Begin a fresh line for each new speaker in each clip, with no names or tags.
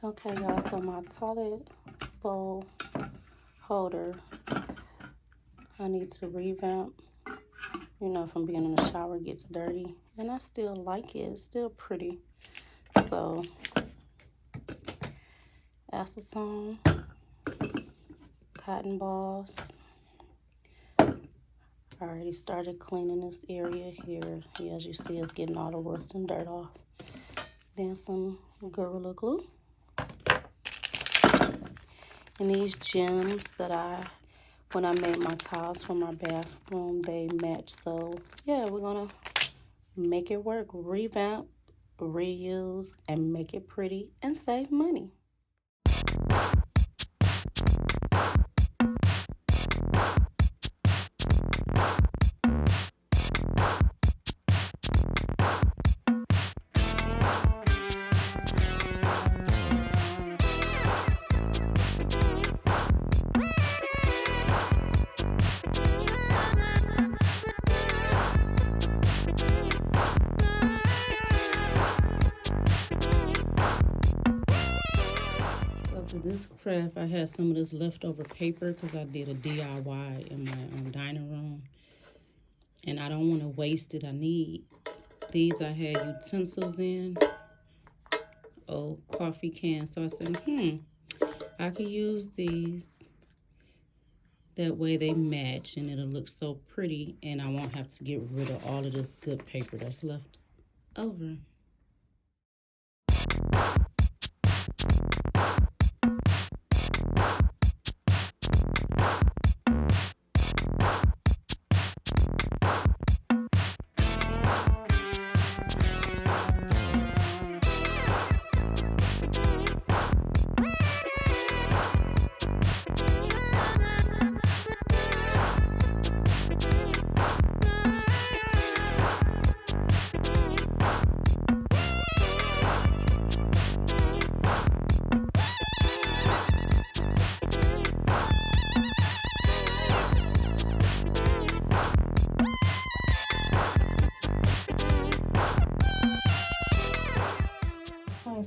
Okay, y'all, so my toilet bowl holder, I need to revamp. You know, from being in the shower, it gets dirty. And I still like it. It's still pretty. So, acetone, cotton balls. I already started cleaning this area here. Yeah, as you see, it's getting all the rust and dirt off. Then some Gorilla Glue. And these gems that when I made my tiles for my bathroom, they match. So, yeah, we're going to make it work. Revamp, reuse, and make it pretty and save money. For this craft, I had some of this leftover paper because I did a DIY in my dining room. And I don't want to waste it. I need these. I had utensils in. Old coffee cans. So I said, I could use these. That way they match and it'll look so pretty. And I won't have to get rid of all of this good paper that's left over.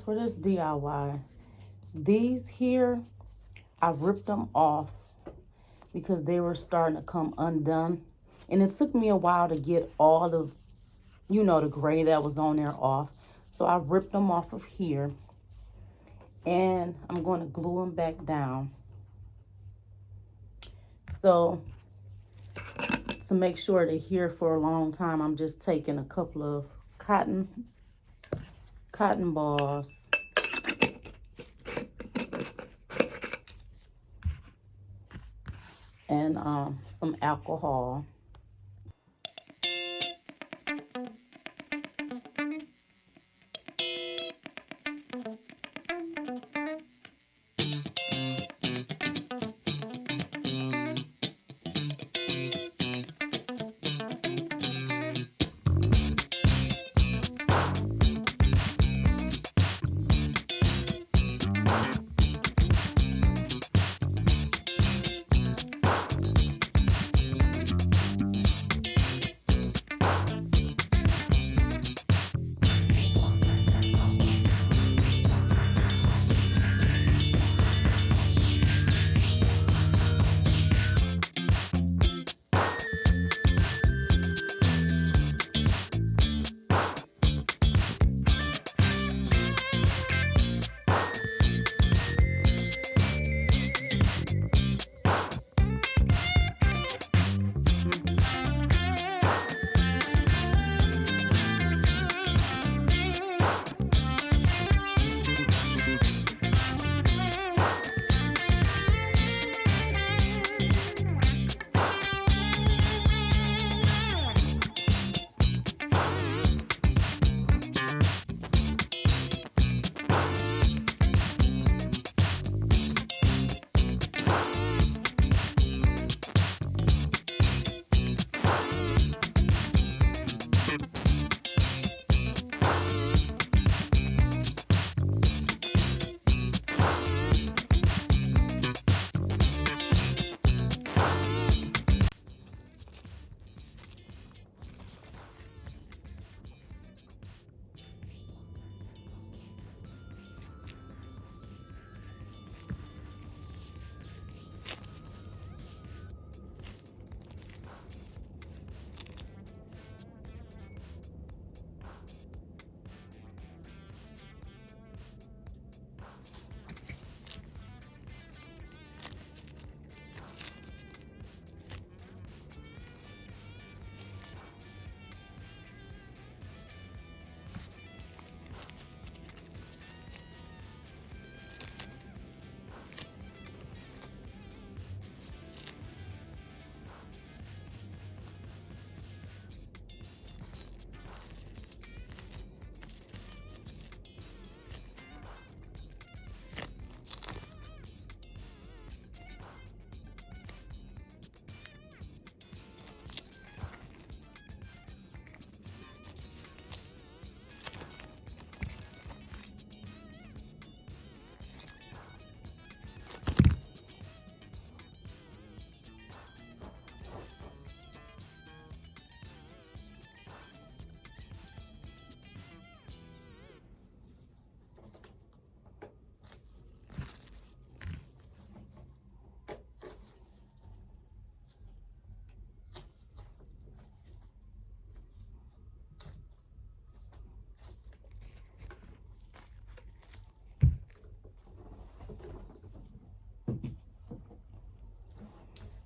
For this DIY, these here, I ripped them off because they were starting to come undone. And it took me a while to get all the, the gray that was on there off. So I ripped them off of here. And I'm going to glue them back down. So to make sure they're here for a long time, I'm just taking a couple of cotton balls and some alcohol.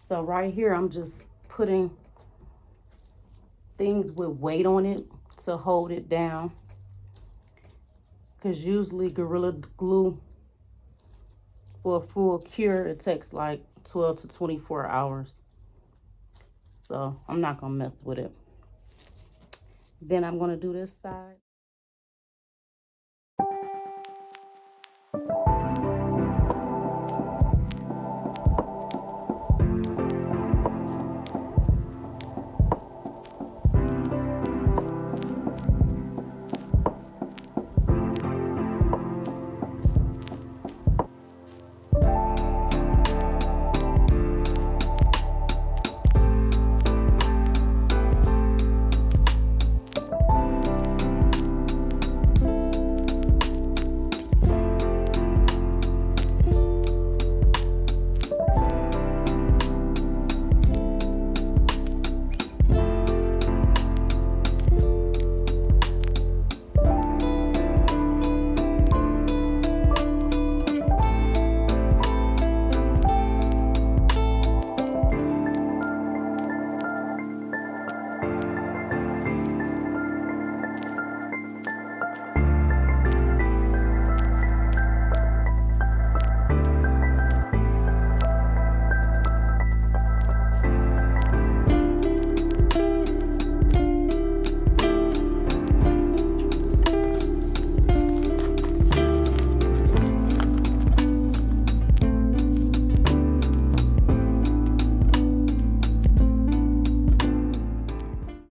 So right here, I'm just putting things with weight on it to hold it down. Because usually Gorilla Glue, for a full cure, it takes like 12 to 24 hours. So I'm not going to mess with it. Then I'm going to do this side.